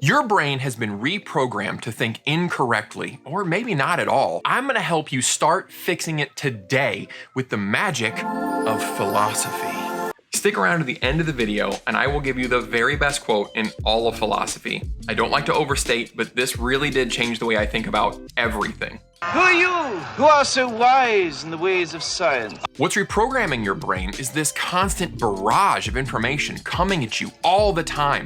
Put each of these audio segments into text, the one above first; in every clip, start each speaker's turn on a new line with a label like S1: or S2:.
S1: Your brain has been reprogrammed to think incorrectly, or maybe not at all. I'm gonna help you start fixing it today with the magic of philosophy. Stick around to the end of the video and I will give you the very best quote in all of philosophy. I don't like to overstate, but this really did change the way I think about everything.
S2: Who are you who are so wise in the ways of science?
S1: What's reprogramming your brain is this constant barrage of information coming at you all the time.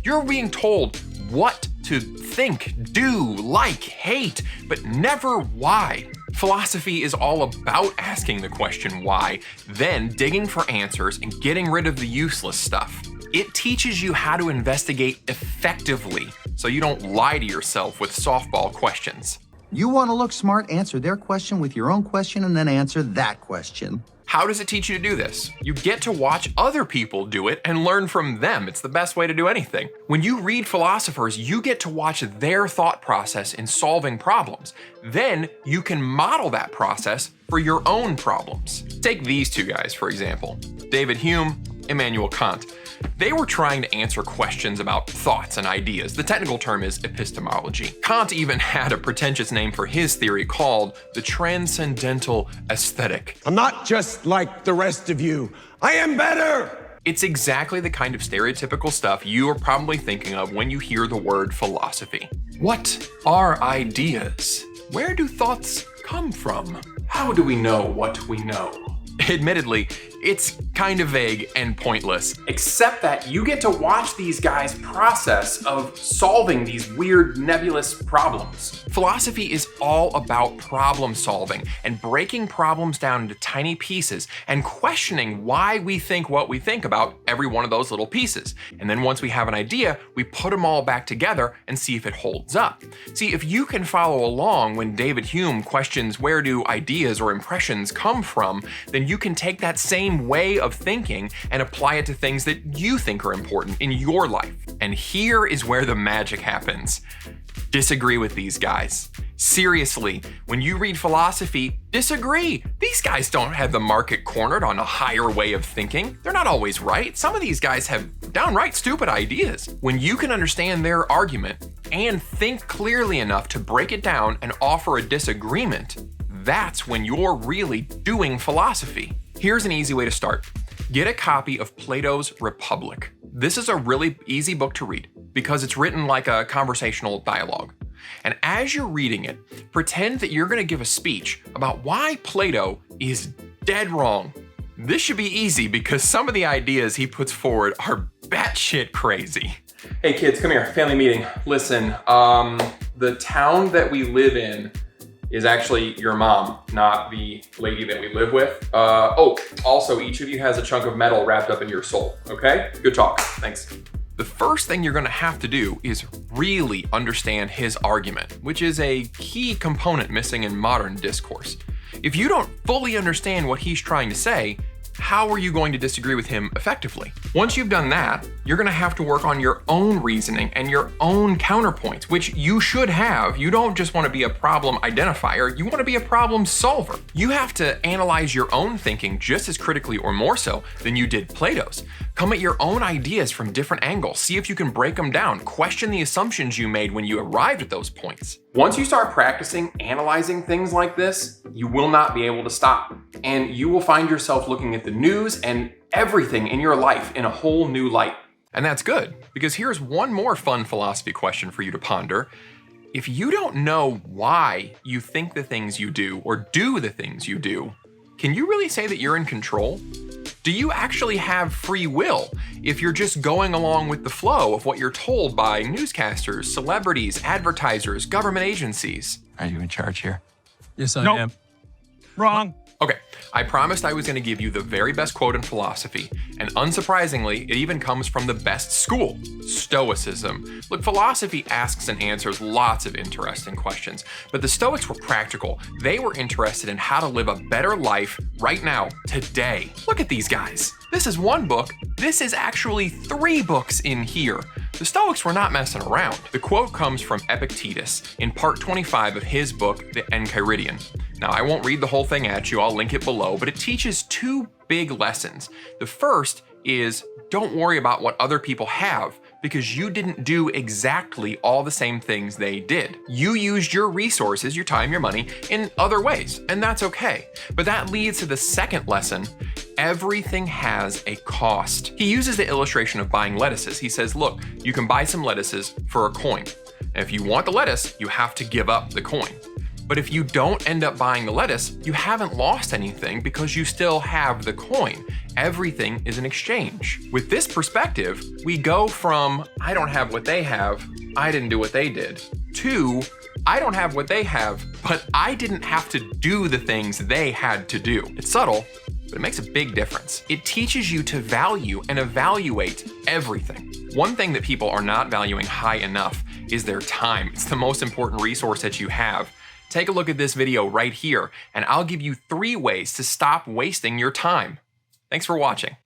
S1: You're being told what to think, do, like, hate, but never why. Philosophy is all about asking the question why, then digging for answers and getting rid of the useless stuff. It teaches you how to investigate effectively so you don't lie to yourself with softball questions.
S3: You want to look smart, answer their question with your own question and then answer that question.
S1: How does it teach you to do this? You get to watch other people do it and learn from them. It's the best way to do anything. When you read philosophers, you get to watch their thought process in solving problems. Then you can model that process for your own problems. Take these two guys, for example. David Hume, Immanuel Kant. They were trying to answer questions about thoughts and ideas. The technical term is epistemology. Kant even had a pretentious name for his theory called the transcendental aesthetic.
S4: I'm not just like the rest of you. I am better!
S1: It's exactly the kind of stereotypical stuff you are probably thinking of when you hear the word philosophy. What are ideas? Where do thoughts come from? How do we know what we know? Admittedly, it's kind of vague and pointless, except that you get to watch these guys' process of solving these weird nebulous problems. Philosophy is all about problem solving and breaking problems down into tiny pieces and questioning why we think what we think about every one of those little pieces. And then once we have an idea, we put them all back together and see if it holds up. See, if you can follow along when David Hume questions where do ideas or impressions come from, then you can take that same way of thinking and apply it to things that you think are important in your life. And here is where the magic happens. Disagree with these guys. Seriously, when you read philosophy, disagree. These guys don't have the market cornered on a higher way of thinking. They're not always right. Some of these guys have downright stupid ideas. When you can understand their argument and think clearly enough to break it down and offer a disagreement, that's when you're really doing philosophy. Here's an easy way to start. Get a copy of Plato's Republic. This is a really easy book to read because it's written like a conversational dialogue. And as you're reading it, pretend that you're gonna give a speech about why Plato is dead wrong. This should be easy because some of the ideas he puts forward are batshit crazy. Hey kids, come here, family meeting. Listen, the town that we live in is actually your mom, not the lady that we live with. Also, each of you has a chunk of metal wrapped up in your soul, okay? Good talk, thanks. The first thing you're gonna have to do is really understand his argument, which is a key component missing in modern discourse. If you don't fully understand what he's trying to say, how are you going to disagree with him effectively? Once you've done that, you're gonna have to work on your own reasoning and your own counterpoints, which you should have. You don't just wanna be a problem identifier, you wanna be a problem solver. You have to analyze your own thinking just as critically or more so than you did Plato's. Come at your own ideas from different angles, see if you can break them down, question the assumptions you made when you arrived at those points. Once you start practicing analyzing things like this, you will not be able to stop. And you will find yourself looking at the news and everything in your life in a whole new light. And that's good, because here's one more fun philosophy question for you to ponder. If you don't know why you think the things you do or do the things you do, can you really say that you're in control? Do you actually have free will if you're just going along with the flow of what you're told by newscasters, celebrities, advertisers, government agencies?
S5: Are you in charge here?
S6: Yes, I am.
S7: Wrong.
S1: Okay, I promised I was gonna give you the very best quote in philosophy, and unsurprisingly, it even comes from the best school, Stoicism. Look, philosophy asks and answers lots of interesting questions, but the Stoics were practical. They were interested in how to live a better life right now, today. Look at these guys. This is one book. This is actually 3 books in here. The Stoics were not messing around. The quote comes from Epictetus in part 25 of his book, The Enchiridion. Now, I won't read the whole thing at you, I'll link it below, but it teaches 2 big lessons. The first is don't worry about what other people have, because you didn't do exactly all the same things they did. You used your resources, your time, your money in other ways, and that's okay. But that leads to the second lesson. Everything has a cost. He uses the illustration of buying lettuces. He says, look, you can buy some lettuces for a coin. And if you want the lettuce, you have to give up the coin. But if you don't end up buying the lettuce, you haven't lost anything because you still have the coin. Everything is an exchange. With this perspective, we go from, I don't have what they have, I didn't do what they did, to, I don't have what they have, but I didn't have to do the things they had to do. It's subtle, but it makes a big difference. It teaches you to value and evaluate everything. One thing that people are not valuing high enough is their time. It's the most important resource that you have. Take a look at this video right here, and I'll give you 3 ways to stop wasting your time. Thanks for watching.